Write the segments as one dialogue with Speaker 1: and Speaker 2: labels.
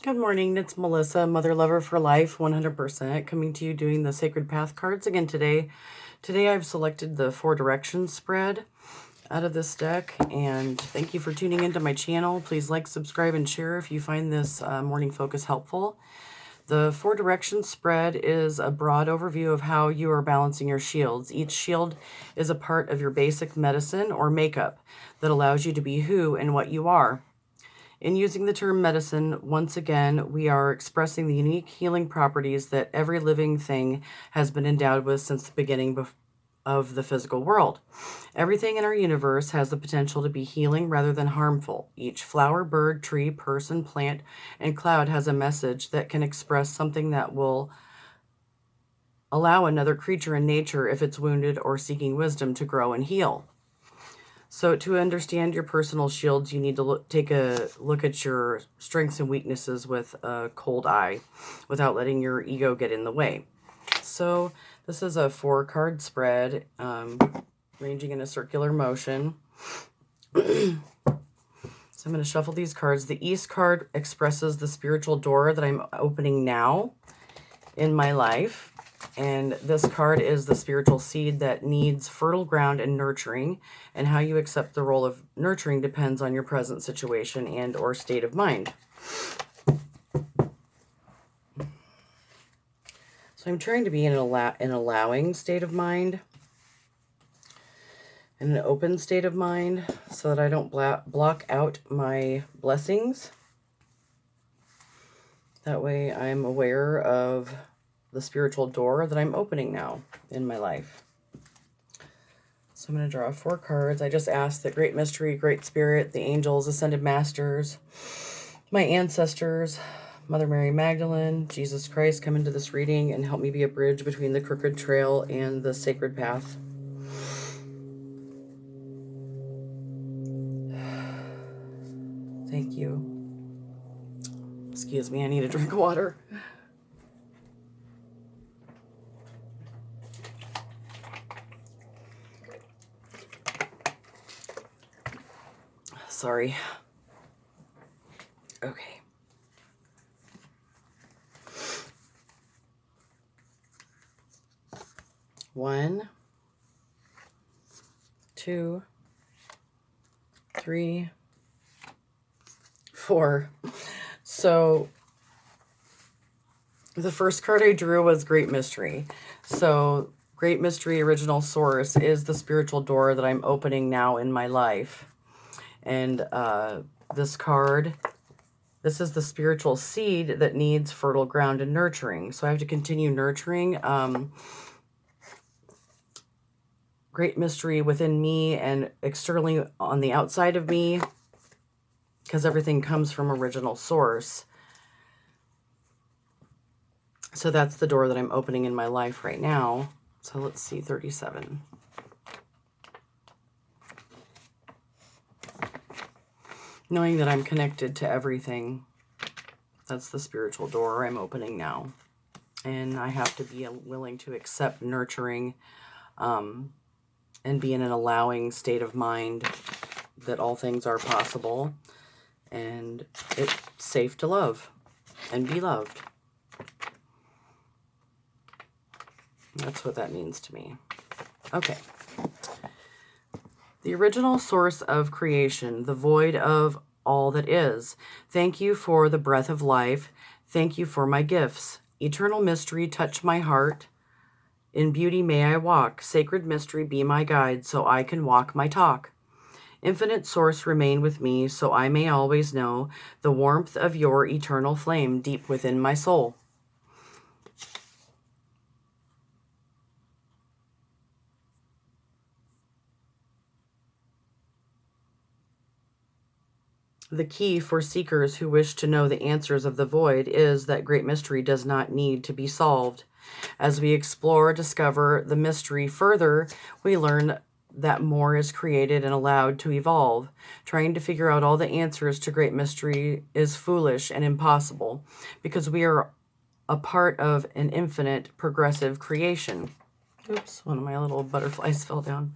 Speaker 1: Good morning, it's Melissa, Mother Lover for Life, 100%, coming to you doing the Sacred Path cards again today. Today I've selected the 4 Directions spread out of this deck, and thank you for tuning into my channel. Please like, subscribe, and share if you find this morning focus helpful. The 4 Directions spread is a broad overview of how you are balancing your shields. Each shield is a part of your basic medicine or makeup that allows you to be who and what you are. In using the term medicine, once again, we are expressing the unique healing properties that every living thing has been endowed with since the beginning of the physical world. Everything in our universe has the potential to be healing rather than harmful. Each flower, bird, tree, person, plant, and cloud has a message that can express something that will allow another creature in nature, if it's wounded or seeking wisdom, to grow and heal. So to understand your personal shields, you need to take a look at your strengths and weaknesses with a cold eye without letting your ego get in the way. So this is a 4-card spread, ranging in a circular motion. So I'm going to shuffle these cards. The East card expresses the spiritual door that I'm opening now in my life. And this card is the spiritual seed that needs fertile ground and nurturing, and how you accept the role of nurturing depends on your present situation and or state of mind. So I'm trying to be in an allowing state of mind, in an open state of mind, so that I don't block out my blessings. That way I'm aware of the spiritual door that I'm opening now in my life. So I'm going to draw 4 cards. I just ask that Great Mystery, Great Spirit, the angels, Ascended Masters, my ancestors, Mother Mary Magdalene, Jesus Christ, come into this reading and help me be a bridge between the crooked trail and the sacred path. Thank you. Excuse me, I need a drink of water. Sorry. Okay. One, 2, 3, 4. So the first card I drew was Great Mystery. So Great Mystery, original source, is the spiritual door that I'm opening now in my life. And this card, this is the spiritual seed that needs fertile ground and nurturing. So I have to continue nurturing Great Mystery within me and externally on the outside of me, because everything comes from original source. So that's the door that I'm opening in my life right now. So let's see, 37. Knowing that I'm connected to everything, that's the spiritual door I'm opening now. And I have to be willing to accept nurturing and be in an allowing state of mind that all things are possible. And it's safe to love and be loved. That's what that means to me. Okay. The original source of creation, the void of all that is. Thank you for the breath of life. Thank you for my gifts. Eternal mystery, touch my heart. In beauty may I walk. Sacred mystery, be my guide, so I can walk my talk. Infinite source, remain with me, so I may always know the warmth of your eternal flame deep within my soul. The key for seekers who wish to know the answers of the void is that great mystery does not need to be solved. As we explore, discover the mystery further, we learn that more is created and allowed to evolve. Trying to figure out all the answers to great mystery is foolish and impossible, because we are a part of an infinite progressive creation. Oops, one of my little butterflies fell down.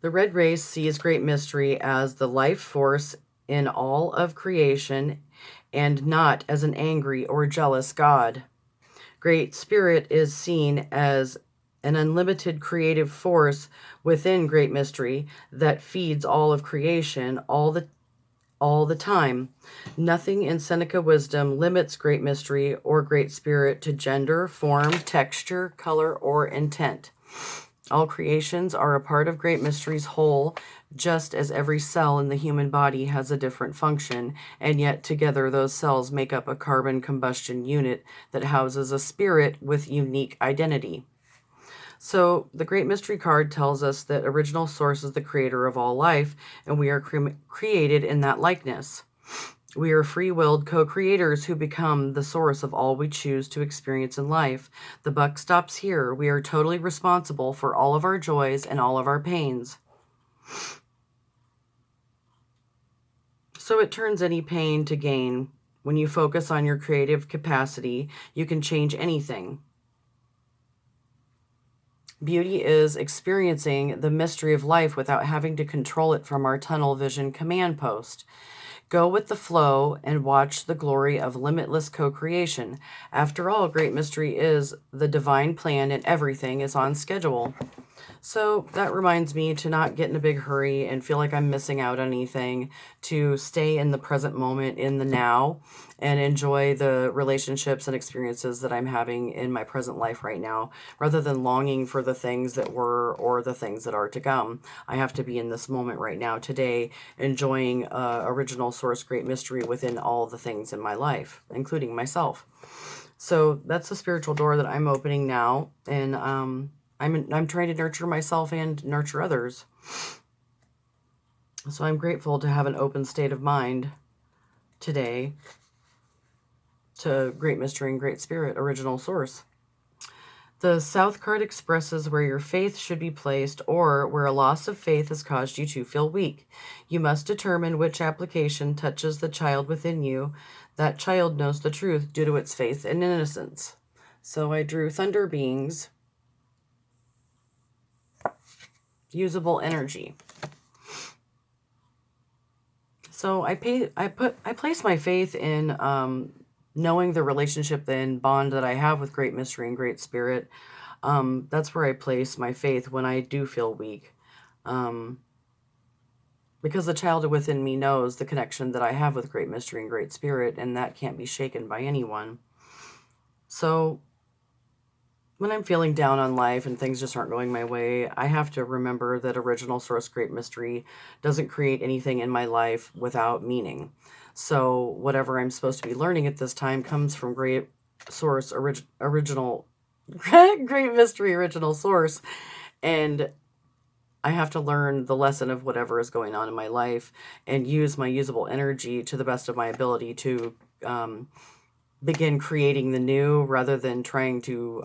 Speaker 1: The red race sees great mystery as the life force in all of creation and not as an angry or jealous God. Great Spirit is seen as an unlimited creative force within great mystery that feeds all of creation all the time. Nothing in Seneca wisdom limits great mystery or great spirit to gender, form, texture, color, or intent. All creations are a part of great mystery's whole, just as every cell in the human body has a different function, and yet together those cells make up a carbon combustion unit that houses a spirit with unique identity. So the Great Mystery card tells us that original source is the creator of all life, and we are created in that likeness. We are free-willed co-creators who become the source of all we choose to experience in life. The buck stops here. We are totally responsible for all of our joys and all of our pains. So it turns any pain to gain. When you focus on your creative capacity, you can change anything. Beauty is experiencing the mystery of life without having to control it from our tunnel vision command post. Go with the flow and watch the glory of limitless co-creation. After all, great mystery is the divine plan and everything is on schedule. So that reminds me to not get in a big hurry and feel like I'm missing out on anything, to stay in the present moment, in the now, and enjoy the relationships and experiences that I'm having in my present life right now, rather than longing for the things that were or the things that are to come. I have to be in this moment right now, today, enjoying original source great mystery within all the things in my life, including myself. So that's the spiritual door that I'm opening now, and I'm trying to nurture myself and nurture others. So I'm grateful to have an open state of mind today to great mystery and great spirit, original source. The South card expresses where your faith should be placed or where a loss of faith has caused you to feel weak. You must determine which application touches the child within you. That child knows the truth due to its faith and innocence. So I drew Thunder Beings, usable energy. So I place my faith in knowing the relationship and bond that I have with great mystery and great spirit. That's where I place my faith when I do feel weak. Because the child within me knows the connection that I have with great mystery and great spirit, and that can't be shaken by anyone. So when I'm feeling down on life and things just aren't going my way, I have to remember that original source great mystery doesn't create anything in my life without meaning. So whatever I'm supposed to be learning at this time comes from great source original great mystery original source, and I have to learn the lesson of whatever is going on in my life and use my usable energy to the best of my ability to begin creating the new, rather than trying to,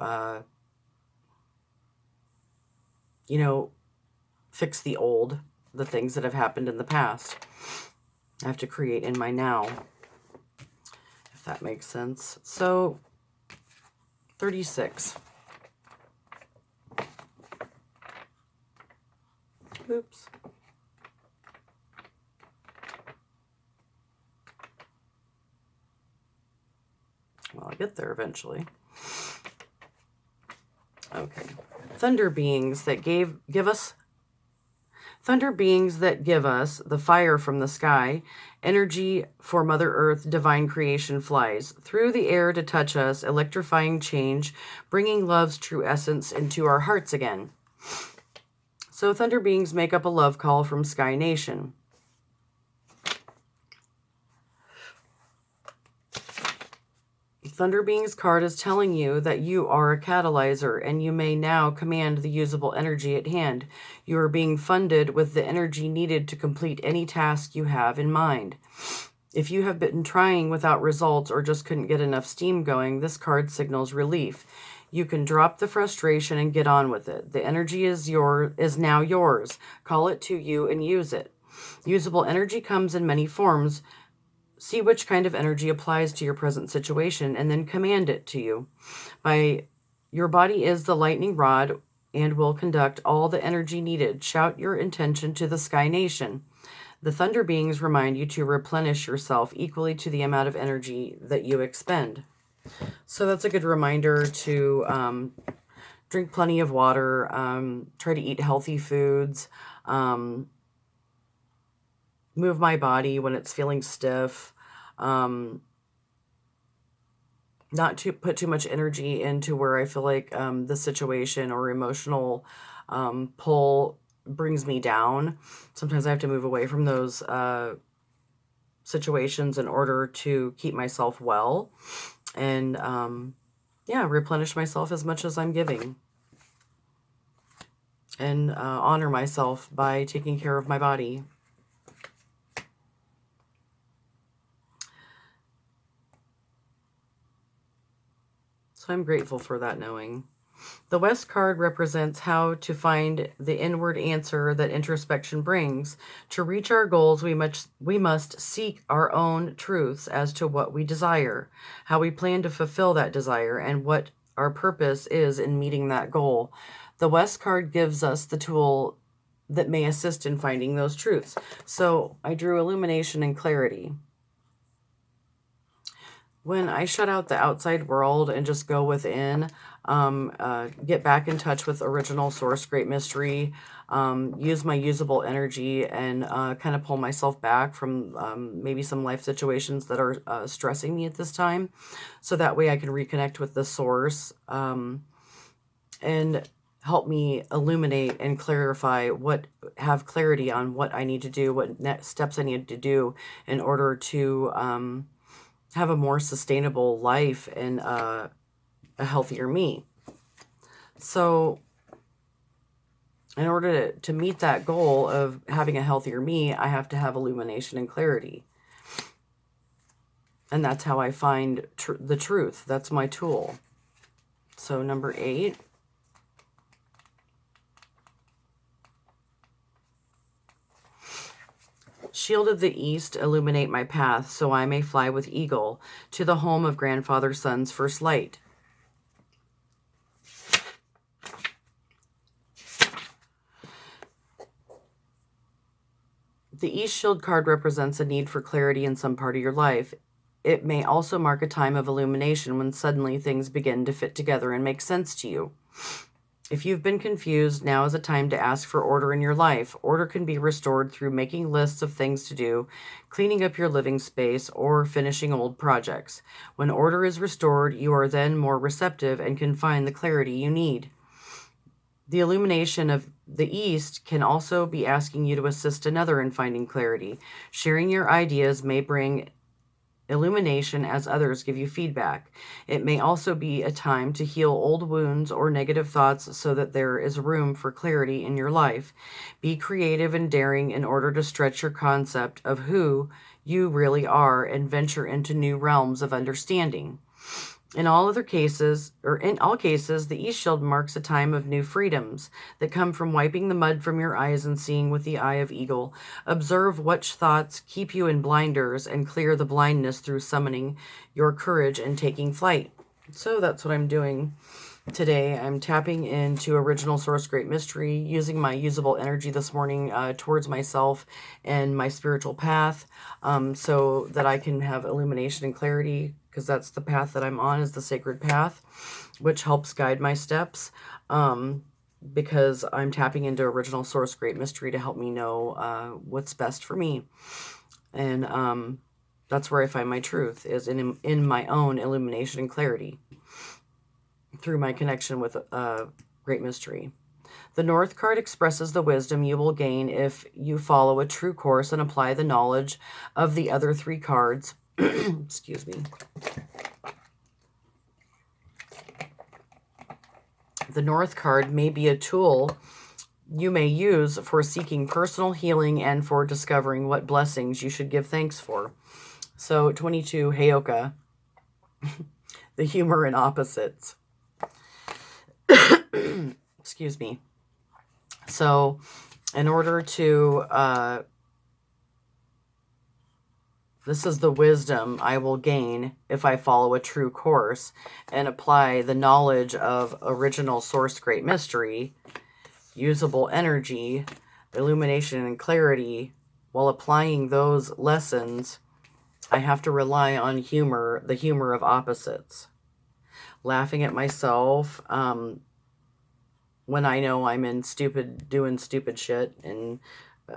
Speaker 1: fix the old, the things that have happened in the past. I have to create in my now, if that makes sense. So, 36. Oops. Well, I'll get there eventually. Okay. Thunder beings that give us the fire from the sky, energy for Mother Earth, divine creation flies through the air to touch us, electrifying change, bringing love's true essence into our hearts again. So thunder beings make up a love call from Sky Nation. Thunder Beings card is telling you that you are a catalyzer and you may now command the usable energy at hand. You are being funded with the energy needed to complete any task you have in mind. If you have been trying without results or just couldn't get enough steam going, this card signals relief. You can drop the frustration and get on with it. The energy is now yours. Call it to you and use it. Usable energy comes in many forms. See which kind of energy applies to your present situation and then command it to you. Your body is the lightning rod and will conduct all the energy needed. Shout your intention to the Sky Nation. The Thunder Beings remind you to replenish yourself equally to the amount of energy that you expend. So that's a good reminder to drink plenty of water, try to eat healthy foods, move my body when it's feeling stiff, not to put too much energy into where I feel like the situation or emotional pull brings me down. Sometimes I have to move away from those situations in order to keep myself well and replenish myself as much as I'm giving, and honor myself by taking care of my body. So I'm grateful for that knowing. The West card represents how to find the inward answer that introspection brings. To reach our goals, we must seek our own truths as to what we desire, how we plan to fulfill that desire, and what our purpose is in meeting that goal. The West card gives us the tool that may assist in finding those truths. So I drew illumination and clarity. When I shut out the outside world and just go within, get back in touch with original source, great mystery, use my usable energy, and kind of pull myself back from maybe some life situations that are stressing me at this time, so that way I can reconnect with the source and help me illuminate and clarify have clarity on what I need to do, what next steps I need to do in order to have a more sustainable life and a healthier me. So in order to meet that goal of having a healthier me, I have to have illumination and clarity. And that's how I find the truth. That's my tool. So number 8. Shield of the East, illuminate my path, so I may fly with eagle to the home of grandfather sun's first light. The East Shield card represents a need for clarity in some part of your life. It may also mark a time of illumination when suddenly things begin to fit together and make sense to you. If you've been confused, now is a time to ask for order in your life. Order can be restored through making lists of things to do, cleaning up your living space, or finishing old projects. When order is restored, you are then more receptive and can find the clarity you need. The illumination of the East can also be asking you to assist another in finding clarity. Sharing your ideas may bring illumination as others give you feedback. It may also be a time to heal old wounds or negative thoughts so that there is room for clarity in your life. Be creative and daring in order to stretch your concept of who you really are and venture into new realms of understanding. In all cases, the East Shield marks a time of new freedoms that come from wiping the mud from your eyes and seeing with the eye of eagle. Observe which thoughts keep you in blinders and clear the blindness through summoning your courage and taking flight. So that's what I'm doing today. I'm tapping into original source great mystery, using my usable energy this morning towards myself and my spiritual path, so that I can have illumination and clarity, because that's the path that I'm on, is the sacred path, which helps guide my steps, because I'm tapping into original source great mystery to help me know what's best for me. And that's where I find my truth, is in my own illumination and clarity through my connection with great mystery. The North card expresses the wisdom you will gain if you follow a true course and apply the knowledge of the other 3 cards. Excuse me. The North card may be a tool you may use for seeking personal healing and for discovering what blessings you should give thanks for. So 22, Heyokah, the humor in opposites. Excuse me. So in order to This is the wisdom I will gain if I follow a true course and apply the knowledge of original source great mystery, usable energy, illumination, and clarity. While applying those lessons, I have to rely on humor, the humor of opposites. Laughing at myself when I know I'm doing stupid shit, and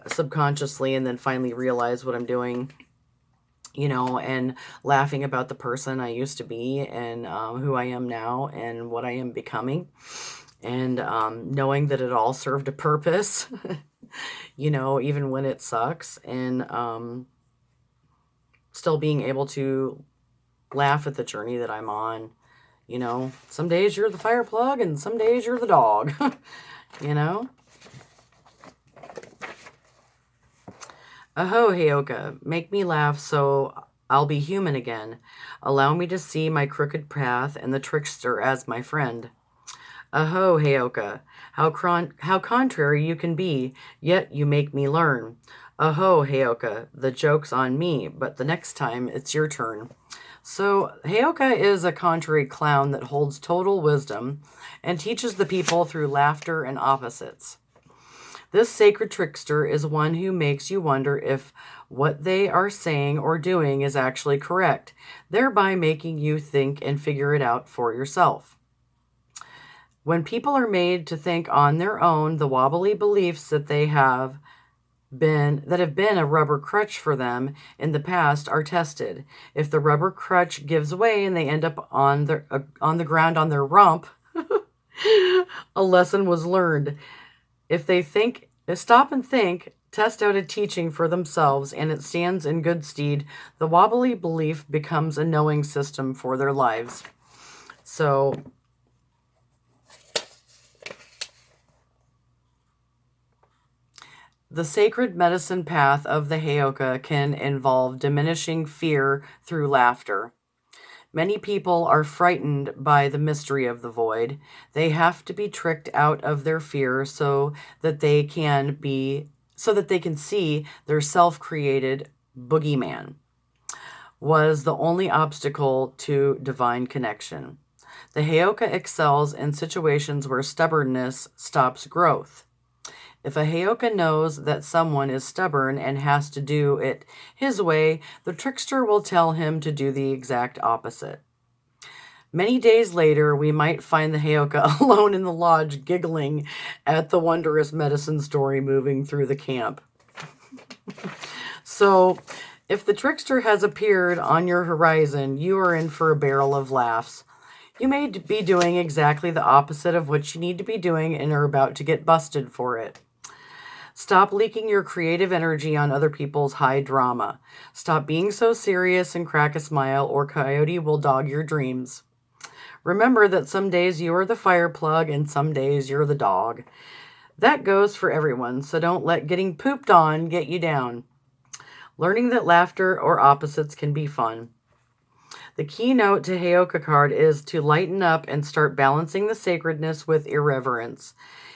Speaker 1: subconsciously, and then finally realize what I'm doing, and laughing about the person I used to be, and who I am now, and what I am becoming, and knowing that it all served a purpose, even when it sucks, and still being able to laugh at the journey that I'm on. Some days you're the fire plug and some days you're the dog, you know? Aho, Heyokah, make me laugh so I'll be human again. Allow me to see my crooked path and the trickster as my friend. Aho, Heyokah, how contrary you can be, yet you make me learn. Aho, Heyokah, the joke's on me, but the next time it's your turn. So, Heyokah is a contrary clown that holds total wisdom and teaches the people through laughter and opposites. This sacred trickster is one who makes you wonder if what they are saying or doing is actually correct, thereby making you think and figure it out for yourself. When people are made to think on their own, the wobbly beliefs that have been a rubber crutch for them in the past are tested. If the rubber crutch gives way and they end up on the ground on their rump, a lesson was learned. If they stop and think, test out a teaching for themselves, and it stands in good stead, the wobbly belief becomes a knowing system for their lives. So, the sacred medicine path of the Heyokah can involve diminishing fear through laughter. Many people are frightened by the mystery of the void. They have to be tricked out of their fear so that they can see their self-created boogeyman was the only obstacle to divine connection. The Heyokah excels in situations where stubbornness stops growth. If a Heyokah knows that someone is stubborn and has to do it his way, the trickster will tell him to do the exact opposite. Many days later, we might find the Heyokah alone in the lodge, giggling at the wondrous medicine story moving through the camp. So, if the trickster has appeared on your horizon, you are in for a barrel of laughs. You may be doing exactly the opposite of what you need to be doing and are about to get busted for it. Stop leaking your creative energy on other people's high drama. Stop being so serious and crack a smile, or Coyote will dog your dreams. Remember that some days you are the fire plug and some days you're the dog. That goes for everyone, so don't let getting pooped on get you down. Learning that laughter or opposites can be fun. The keynote to Heyokah card is to lighten up and start balancing the sacredness with irreverence.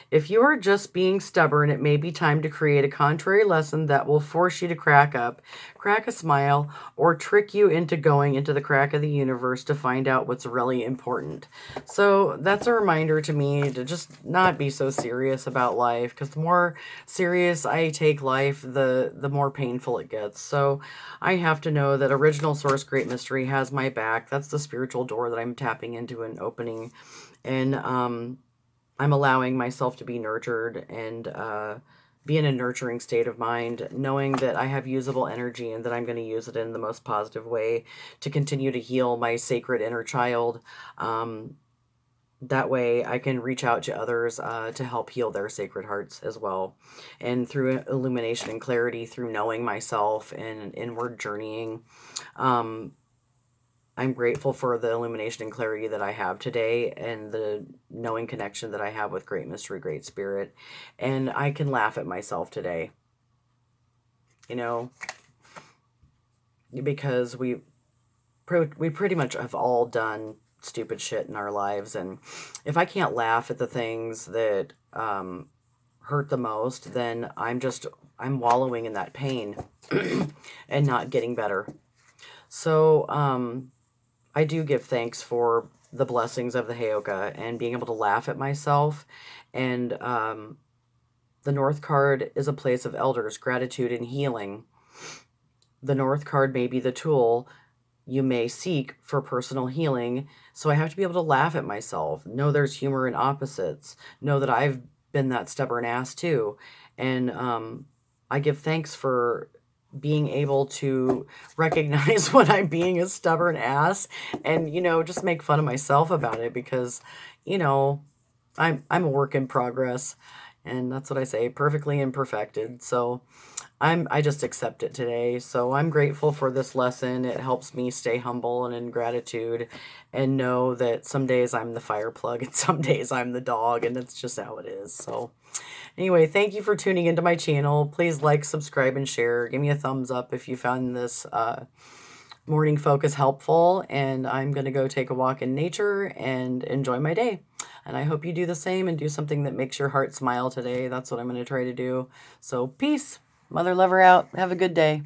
Speaker 1: If you are just being stubborn, it may be time to create a contrary lesson that will force you to crack up, crack a smile, or trick you into going into the crack of the universe to find out what's really important. So that's a reminder to me to just not be so serious about life, because the more serious I take life, the more painful it gets. So I have to know that Original Source Great Mystery has my back. That's the spiritual door that I'm tapping into and opening. And I'm allowing myself to be nurtured and be in a nurturing state of mind, knowing that I have usable energy and that I'm going to use it in the most positive way to continue to heal my sacred inner child. That way I can reach out to others to help heal their sacred hearts as well. And through illumination and clarity, through knowing myself and inward journeying, I'm grateful for the illumination and clarity that I have today and the knowing connection that I have with Great Mystery, Great Spirit. And I can laugh at myself today, because we pretty much have all done stupid shit in our lives. And if I can't laugh at the things that hurt the most, then I'm wallowing in that pain and not getting better. So I do give thanks for the blessings of the Heyokah and being able to laugh at myself. And the North card is a place of elders, gratitude, and healing. The North card may be the tool you may seek for personal healing. So I have to be able to laugh at myself, know there's humor in opposites, know that I've been that stubborn ass too. And I give thanks for being able to recognize when I'm being a stubborn ass and, just make fun of myself about it because, I'm a work in progress. And that's what I say, perfectly imperfected. So I just accept it today. So I'm grateful for this lesson. It helps me stay humble and in gratitude and know that some days I'm the fire plug and some days I'm the dog, and that's just how it is. So anyway, thank you for tuning into my channel. Please like, subscribe, and share. Give me a thumbs up if you found this morning focus helpful, and I'm going to go take a walk in nature and enjoy my day. And I hope you do the same and do something that makes your heart smile today. That's what I'm going to try to do. So peace. Mother lover out. Have a good day.